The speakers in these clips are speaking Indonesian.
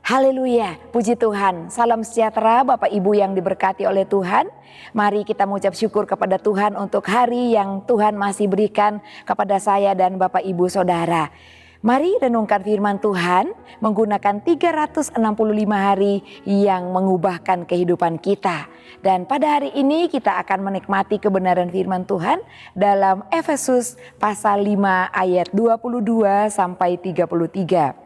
Haleluya, puji Tuhan. Salam sejahtera Bapak Ibu yang diberkati oleh Tuhan. Mari kita mengucap syukur kepada Tuhan untuk hari yang Tuhan masih berikan kepada saya dan Bapak Ibu Saudara. Mari renungkan firman Tuhan menggunakan 365 hari yang mengubahkan kehidupan kita. Dan pada hari ini kita akan menikmati kebenaran firman Tuhan dalam Efesus pasal 5 ayat 22 sampai 33.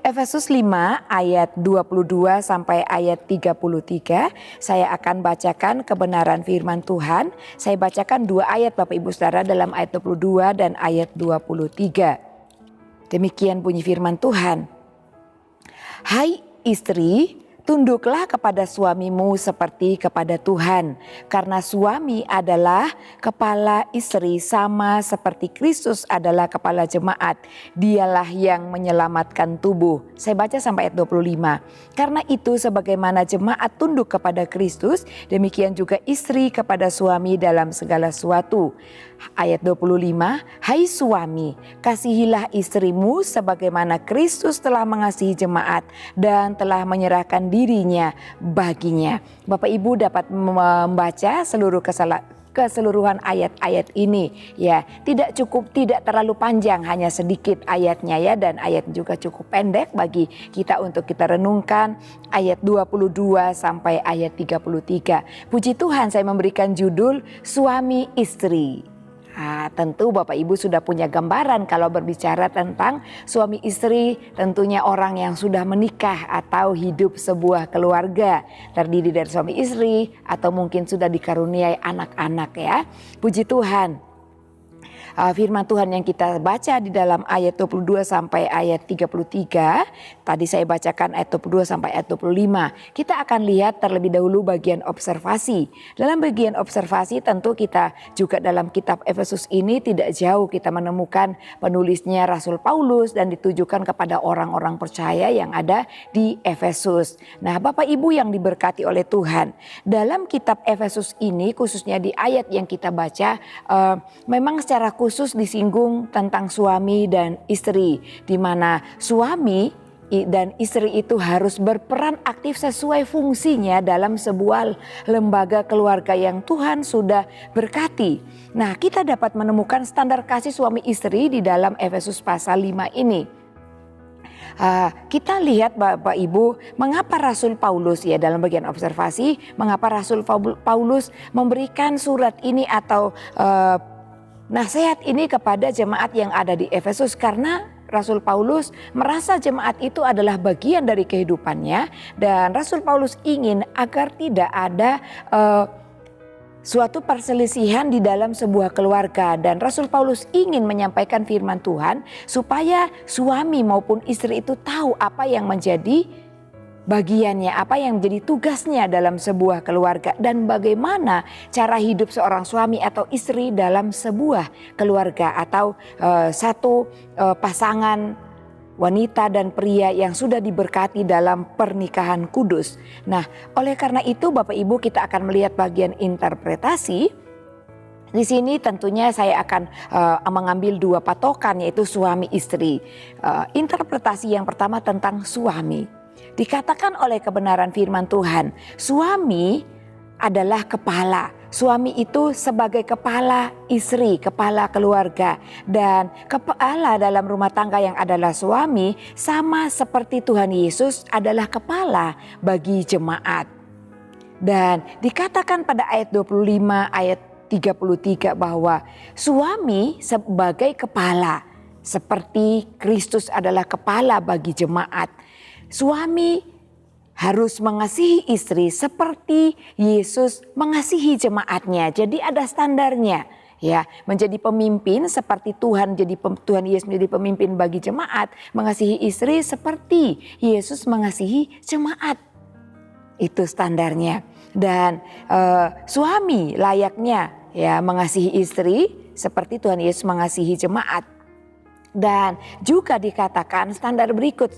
Efesus 5 ayat 22 sampai ayat 33. Saya akan bacakan kebenaran firman Tuhan. Saya bacakan 2 ayat Bapak Ibu Saudara dalam ayat 22 dan ayat 23. Demikian bunyi firman Tuhan. Hai istri, tunduklah kepada suamimu seperti kepada Tuhan. Karena suami adalah kepala istri sama seperti Kristus adalah kepala jemaat. Dialah yang menyelamatkan tubuh. Saya baca sampai ayat 25. Karena itu sebagaimana jemaat tunduk kepada Kristus, demikian juga istri kepada suami dalam segala sesuatu. Ayat 25, hai suami, kasihilah istrimu sebagaimana Kristus telah mengasihi jemaat dan telah menyerahkan dirinya baginya. Bapak Ibu dapat membaca keseluruhan ayat-ayat ini ya. Tidak terlalu panjang, hanya sedikit ayatnya ya, dan ayat juga cukup pendek bagi kita untuk kita renungkan ayat 22 sampai ayat 33. Puji Tuhan, saya memberikan judul suami istri. Tentu Bapak Ibu sudah punya gambaran kalau berbicara tentang suami istri, tentunya orang yang sudah menikah atau hidup sebuah keluarga terdiri dari suami istri atau mungkin sudah dikaruniai anak-anak ya. Puji Tuhan. Firman Tuhan yang kita baca di dalam ayat 22 sampai ayat 33. Tadi saya bacakan ayat 22 sampai ayat 25. Kita akan lihat terlebih dahulu bagian observasi. Dalam bagian observasi tentu kita juga dalam kitab Efesus ini tidak jauh kita menemukan penulisnya Rasul Paulus dan ditujukan kepada orang-orang percaya yang ada di Efesus. Nah, Bapak Ibu yang diberkati oleh Tuhan, dalam kitab Efesus ini khususnya di ayat yang kita baca memang secara khusus disinggung tentang suami dan istri, di mana suami dan istri itu harus berperan aktif sesuai fungsinya dalam sebuah lembaga keluarga yang Tuhan sudah berkati. Nah, kita dapat menemukan standar kasih suami istri di dalam Efesus pasal 5 ini. Kita lihat Bapak Ibu, mengapa Rasul Paulus ya dalam bagian observasi, mengapa Rasul Paulus memberikan surat ini atau nasihat ini kepada jemaat yang ada di Efesus, karena Rasul Paulus merasa jemaat itu adalah bagian dari kehidupannya dan Rasul Paulus ingin agar tidak ada suatu perselisihan di dalam sebuah keluarga, dan Rasul Paulus ingin menyampaikan firman Tuhan supaya suami maupun istri itu tahu apa yang menjadi bagiannya, apa yang menjadi tugasnya dalam sebuah keluarga dan bagaimana cara hidup seorang suami atau istri dalam sebuah keluarga atau satu pasangan wanita dan pria yang sudah diberkati dalam pernikahan kudus. Nah, oleh karena itu Bapak Ibu kita akan melihat bagian interpretasi. Di sini tentunya saya akan mengambil 2 patokan, yaitu suami istri. Interpretasi yang pertama tentang suami. Dikatakan oleh kebenaran firman Tuhan, suami adalah kepala. Suami itu sebagai kepala istri, kepala keluarga. Dan kepala dalam rumah tangga yang adalah suami sama seperti Tuhan Yesus adalah kepala bagi jemaat. Dan dikatakan pada ayat 25 ayat 33 bahwa suami sebagai kepala seperti Kristus adalah kepala bagi jemaat. Suami harus mengasihi istri seperti Yesus mengasihi jemaatnya. Jadi ada standarnya ya, menjadi pemimpin seperti Tuhan Yesus menjadi pemimpin bagi jemaat, mengasihi istri seperti Yesus mengasihi jemaat. Itu standarnya. Dan suami layaknya ya mengasihi istri seperti Tuhan Yesus mengasihi jemaat. Dan juga dikatakan standar berikut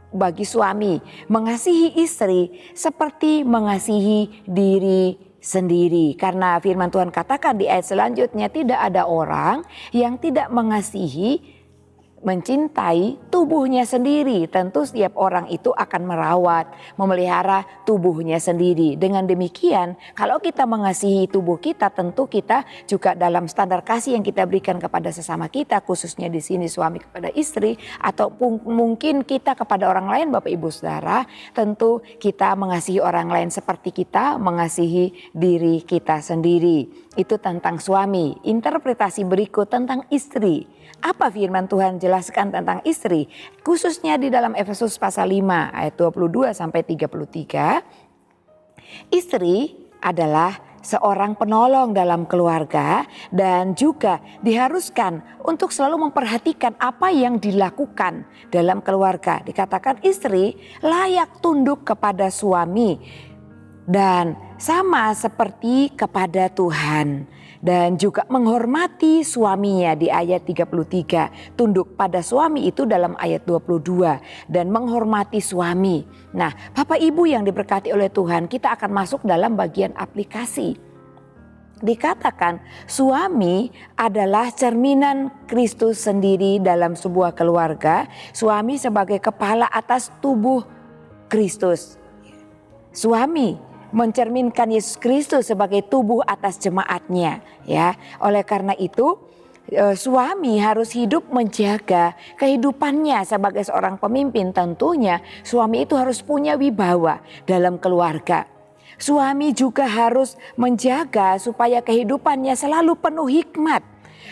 bagi suami, mengasihi istri seperti mengasihi diri sendiri. Karena firman Tuhan katakan di ayat selanjutnya, tidak ada orang yang tidak mengasihi mencintai tubuhnya sendiri. Tentu setiap orang itu akan merawat, memelihara tubuhnya sendiri. Dengan demikian, kalau kita mengasihi tubuh kita, tentu kita juga dalam standar kasih yang kita berikan kepada sesama kita, khususnya di sini suami kepada istri, atau mungkin kita kepada orang lain, Bapak Ibu Saudara, tentu kita mengasihi orang lain seperti kita mengasihi diri kita sendiri. Itu tentang suami. Interpretasi berikut tentang istri. Apa firman Tuhan jelaskan tentang istri? Khususnya di dalam Efesus pasal 5 ayat 22 sampai 33. Istri adalah seorang penolong dalam keluarga dan juga diharuskan untuk selalu memperhatikan apa yang dilakukan dalam keluarga. Dikatakan istri layak tunduk kepada suami dan sama seperti kepada Tuhan. Dan juga menghormati suaminya di ayat 33. Tunduk pada suami itu dalam ayat 22. Dan menghormati suami. Nah, Bapak Ibu yang diberkati oleh Tuhan, kita akan masuk dalam bagian aplikasi. Dikatakan suami adalah cerminan Kristus sendiri dalam sebuah keluarga. Suami sebagai kepala atas tubuh Kristus. Suami mencerminkan Yesus Kristus sebagai tubuh atas jemaatnya, ya. Oleh karena itu, suami harus hidup menjaga kehidupannya sebagai seorang pemimpin. Tentunya suami itu harus punya wibawa dalam keluarga. Suami juga harus menjaga supaya kehidupannya selalu penuh hikmat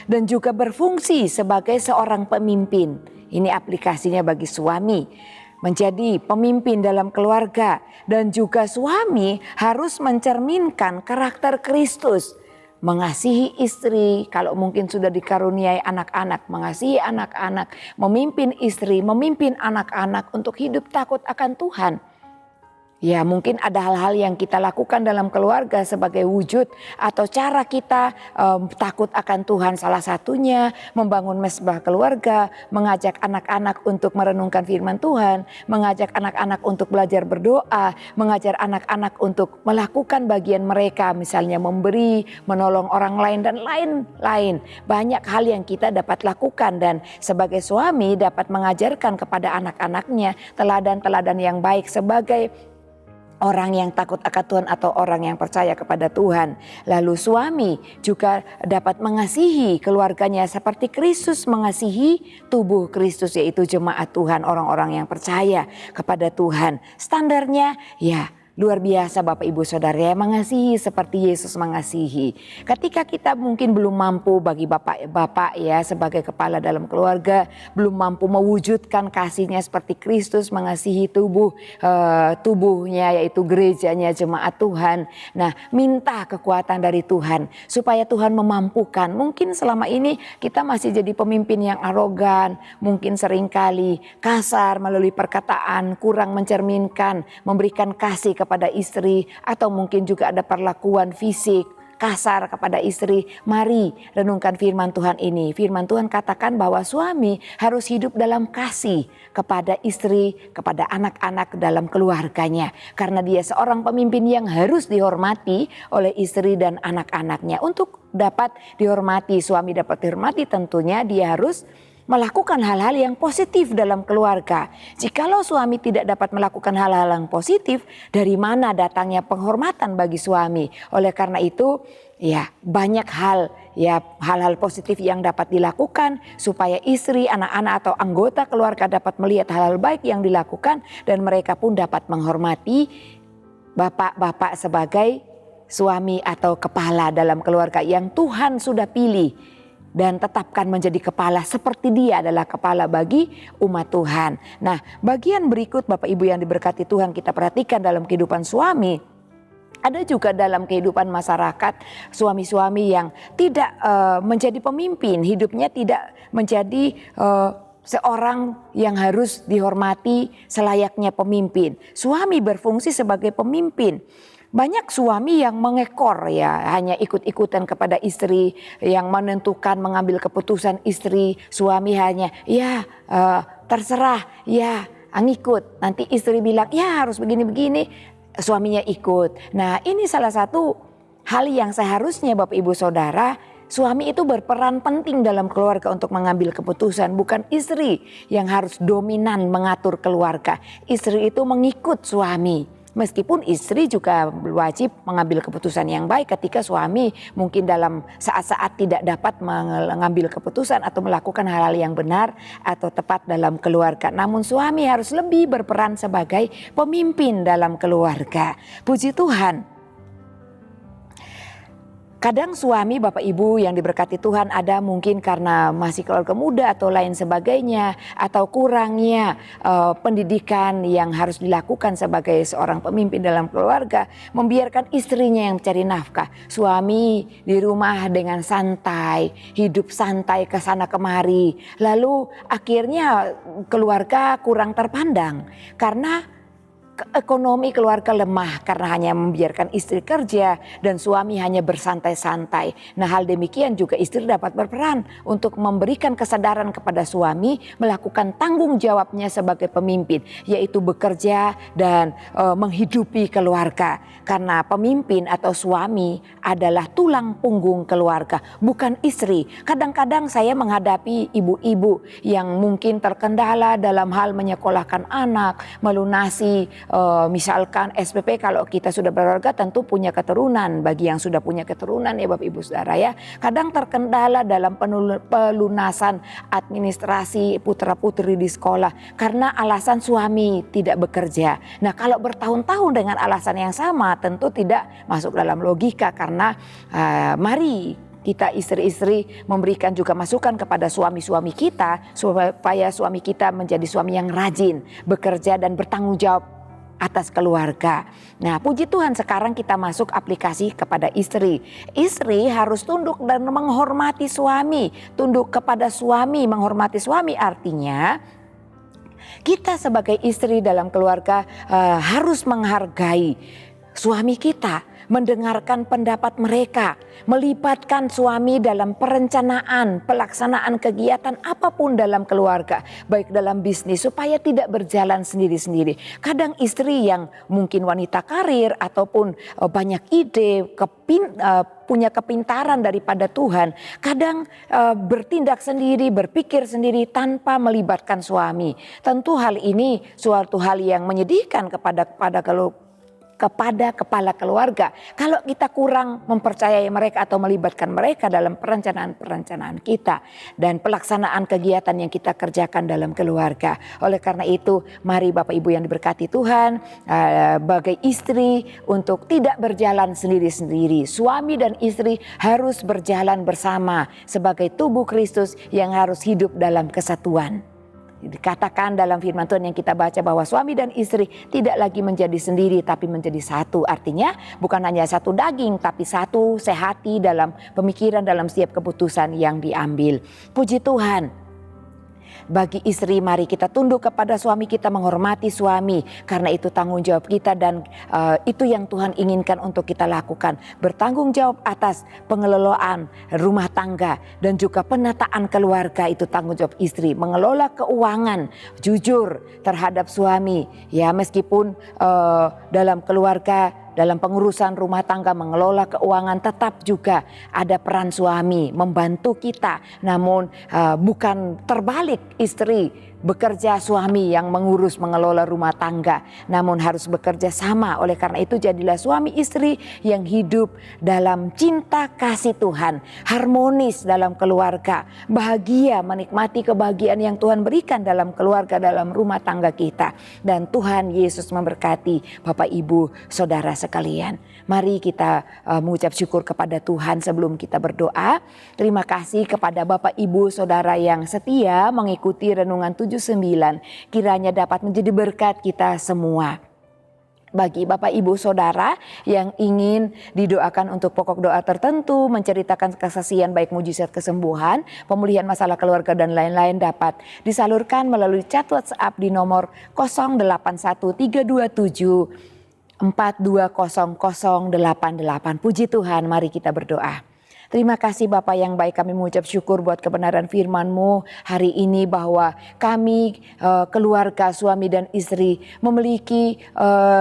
dan juga berfungsi sebagai seorang pemimpin. Ini aplikasinya bagi suami. Menjadi pemimpin dalam keluarga dan juga suami harus mencerminkan karakter Kristus. Mengasihi istri, kalau mungkin sudah dikaruniai anak-anak, mengasihi anak-anak, memimpin istri, memimpin anak-anak untuk hidup takut akan Tuhan. Ya, mungkin ada hal-hal yang kita lakukan dalam keluarga sebagai wujud atau cara kita takut akan Tuhan. Salah satunya membangun mesbah keluarga, mengajak anak-anak untuk merenungkan firman Tuhan, mengajak anak-anak untuk belajar berdoa, mengajar anak-anak untuk melakukan bagian mereka, misalnya memberi, menolong orang lain dan lain-lain. Banyak hal yang kita dapat lakukan dan sebagai suami dapat mengajarkan kepada anak-anaknya teladan-teladan yang baik sebagai orang yang takut akan Tuhan atau orang yang percaya kepada Tuhan. Lalu suami juga dapat mengasihi keluarganya seperti Kristus mengasihi tubuh Kristus, yaitu jemaat Tuhan, orang-orang yang percaya kepada Tuhan. Standarnya ya luar biasa Bapak Ibu Saudara, ya, mengasihi seperti Yesus mengasihi. Ketika kita mungkin belum mampu bagi bapak ya sebagai kepala dalam keluarga, belum mampu mewujudkan kasihnya seperti Kristus mengasihi tubuhnya yaitu gerejanya, jemaat Tuhan. Nah, minta kekuatan dari Tuhan supaya Tuhan memampukan. Mungkin selama ini kita masih jadi pemimpin yang arogan, mungkin seringkali kasar melalui perkataan, kurang mencerminkan, memberikan kasih kepada istri, atau mungkin juga ada perlakuan fisik kasar kepada istri. Mari renungkan firman Tuhan ini. Firman Tuhan katakan bahwa suami harus hidup dalam kasih kepada istri, kepada anak-anak dalam keluarganya. Karena dia seorang pemimpin yang harus dihormati oleh istri dan anak-anaknya. Untuk dapat dihormati, suami dapat dihormati, tentunya dia harus melakukan hal-hal yang positif dalam keluarga. Jikalau suami tidak dapat melakukan hal-hal yang positif, dari mana datangnya penghormatan bagi suami? Oleh karena itu, ya banyak hal-hal positif yang dapat dilakukan supaya istri, anak-anak atau anggota keluarga dapat melihat hal-hal baik yang dilakukan dan mereka pun dapat menghormati bapak-bapak sebagai suami atau kepala dalam keluarga yang Tuhan sudah pilih dan tetapkan menjadi kepala seperti dia adalah kepala bagi umat Tuhan. Nah, bagian berikut Bapak Ibu yang diberkati Tuhan kita perhatikan dalam kehidupan suami. Ada juga dalam kehidupan masyarakat suami-suami yang tidak menjadi pemimpin, hidupnya tidak menjadi seorang yang harus dihormati selayaknya pemimpin. Suami berfungsi sebagai pemimpin. Banyak suami yang mengekor, ya, hanya ikut-ikutan kepada istri, yang menentukan mengambil keputusan istri. Suami hanya terserah, ya ngikut. Nanti istri bilang ya harus begini-begini, suaminya ikut. Nah, ini salah satu hal yang seharusnya Bapak Ibu Saudara Suami itu berperan penting dalam keluarga untuk mengambil keputusan, bukan istri yang harus dominan mengatur keluarga. Istri itu mengikut suami. Meskipun istri juga wajib mengambil keputusan yang baik ketika suami mungkin dalam saat-saat tidak dapat mengambil keputusan atau melakukan hal-hal yang benar atau tepat dalam keluarga. Namun suami harus lebih berperan sebagai pemimpin dalam keluarga. Puji Tuhan. Kadang suami Bapak Ibu yang diberkati Tuhan ada mungkin karena masih keluarga muda atau lain sebagainya, atau kurangnya pendidikan yang harus dilakukan sebagai seorang pemimpin dalam keluarga, membiarkan istrinya yang mencari nafkah. Suami di rumah dengan santai, hidup santai ke sana kemari, lalu akhirnya keluarga kurang terpandang karena ekonomi keluarga lemah karena hanya membiarkan istri kerja dan suami hanya bersantai-santai. Nah, hal demikian juga istri dapat berperan untuk memberikan kesadaran kepada suami melakukan tanggung jawabnya sebagai pemimpin, yaitu bekerja dan menghidupi keluarga. Karena pemimpin atau suami adalah tulang punggung keluarga, bukan istri. Kadang-kadang saya menghadapi ibu-ibu yang mungkin terkendala dalam hal menyekolahkan anak, melunasi misalkan SPP. Kalau kita sudah berkeluarga tentu punya keturunan. Bagi yang sudah punya keturunan ya Bapak Ibu Saudara ya, kadang terkendala dalam pelunasan administrasi putra-putri di sekolah karena alasan suami tidak bekerja. Nah, kalau bertahun-tahun dengan alasan yang sama tentu tidak masuk dalam logika, karena mari kita istri-istri memberikan juga masukan kepada suami-suami kita supaya suami kita menjadi suami yang rajin bekerja dan bertanggung jawab atas keluarga. Nah, puji Tuhan sekarang kita masuk aplikasi kepada istri. Istri harus tunduk dan menghormati suami. Tunduk kepada suami, menghormati suami artinya kita sebagai istri dalam keluarga harus menghargai suami kita, mendengarkan pendapat mereka, melibatkan suami dalam perencanaan, pelaksanaan kegiatan apapun dalam keluarga, baik dalam bisnis, supaya tidak berjalan sendiri-sendiri. Kadang istri yang mungkin wanita karir ataupun banyak ide, punya kepintaran daripada Tuhan, kadang bertindak sendiri, berpikir sendiri tanpa melibatkan suami. Tentu hal ini suatu hal yang menyedihkan kepada kepala keluarga kalau kita kurang mempercayai mereka atau melibatkan mereka dalam perencanaan kita dan pelaksanaan kegiatan yang kita kerjakan dalam keluarga. Oleh karena itu, mari Bapak Ibu yang diberkati Tuhan, sebagai istri untuk tidak berjalan sendiri-sendiri. Suami dan istri harus berjalan bersama sebagai tubuh Kristus yang harus hidup dalam kesatuan. Dikatakan dalam firman Tuhan yang kita baca bahwa suami dan istri tidak lagi menjadi sendiri tapi menjadi satu. Artinya bukan hanya satu daging tapi satu sehati dalam pemikiran, dalam setiap keputusan yang diambil. Puji Tuhan. Bagi istri, mari kita tunduk kepada suami kita, menghormati suami. Karena itu tanggung jawab kita dan itu yang Tuhan inginkan untuk kita lakukan. Bertanggung jawab atas pengelolaan rumah tangga dan juga penataan keluarga, itu tanggung jawab istri. Mengelola keuangan, jujur terhadap suami. Ya, meskipun dalam keluarga, dalam pengurusan rumah tangga, mengelola keuangan, tetap juga ada peran suami membantu kita. Namun bukan terbalik, istri bekerja, suami yang mengurus mengelola rumah tangga. Namun harus bekerja sama. Oleh karena itu jadilah suami istri yang hidup dalam cinta kasih Tuhan, harmonis dalam keluarga, bahagia, menikmati kebahagiaan yang Tuhan berikan dalam keluarga, dalam rumah tangga kita. Dan Tuhan Yesus memberkati Bapak Ibu Saudara sekalian. Mari kita mengucap syukur kepada Tuhan sebelum kita berdoa. Terima kasih kepada Bapak Ibu Saudara yang setia mengikuti renungan 79, kiranya dapat menjadi berkat kita semua. Bagi Bapak Ibu Saudara yang ingin didoakan untuk pokok doa tertentu, menceritakan kesaksian baik mujizat kesembuhan, pemulihan masalah keluarga dan lain-lain, dapat disalurkan melalui chat WhatsApp di nomor 081327 420088. Puji Tuhan, mari kita berdoa. Terima kasih Bapa yang baik, kami mengucap syukur buat kebenaran firman-Mu hari ini bahwa kami keluarga suami dan istri memiliki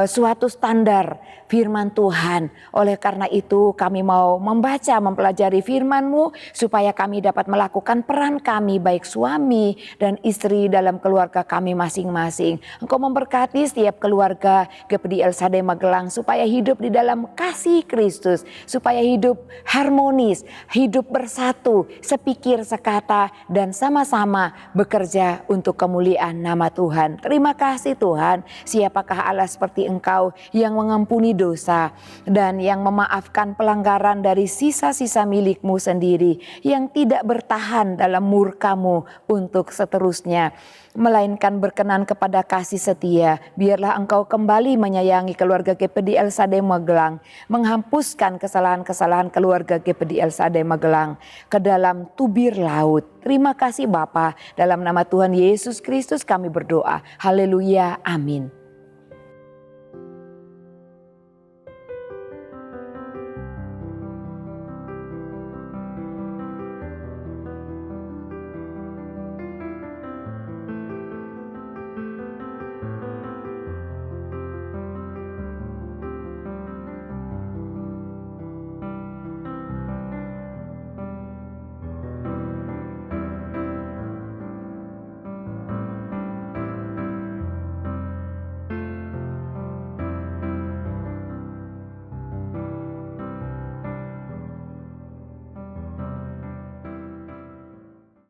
suatu standar firman Tuhan. Oleh karena itu kami mau membaca, mempelajari firman-Mu supaya kami dapat melakukan peran kami baik suami dan istri dalam keluarga kami masing-masing. Engkau memberkati setiap keluarga GPD El Shaddai Magelang supaya hidup di dalam kasih Kristus, supaya hidup harmonis, hidup bersatu, sepikir, sekata, dan sama-sama bekerja untuk kemuliaan nama Tuhan. Terima kasih Tuhan, siapakah Allah seperti Engkau yang mengampuni dosa dan yang memaafkan pelanggaran dari sisa-sisa milik-Mu sendiri, yang tidak bertahan dalam murka-Mu untuk seterusnya, melainkan berkenan kepada kasih setia. Biarlah Engkau kembali menyayangi keluarga GPD El Shaddai Magelang, menghapuskan kesalahan-kesalahan keluarga GPD El Shaddai Magelang ke dalam tubir laut. Terima kasih Bapa, dalam nama Tuhan Yesus Kristus kami berdoa. Haleluya, amin.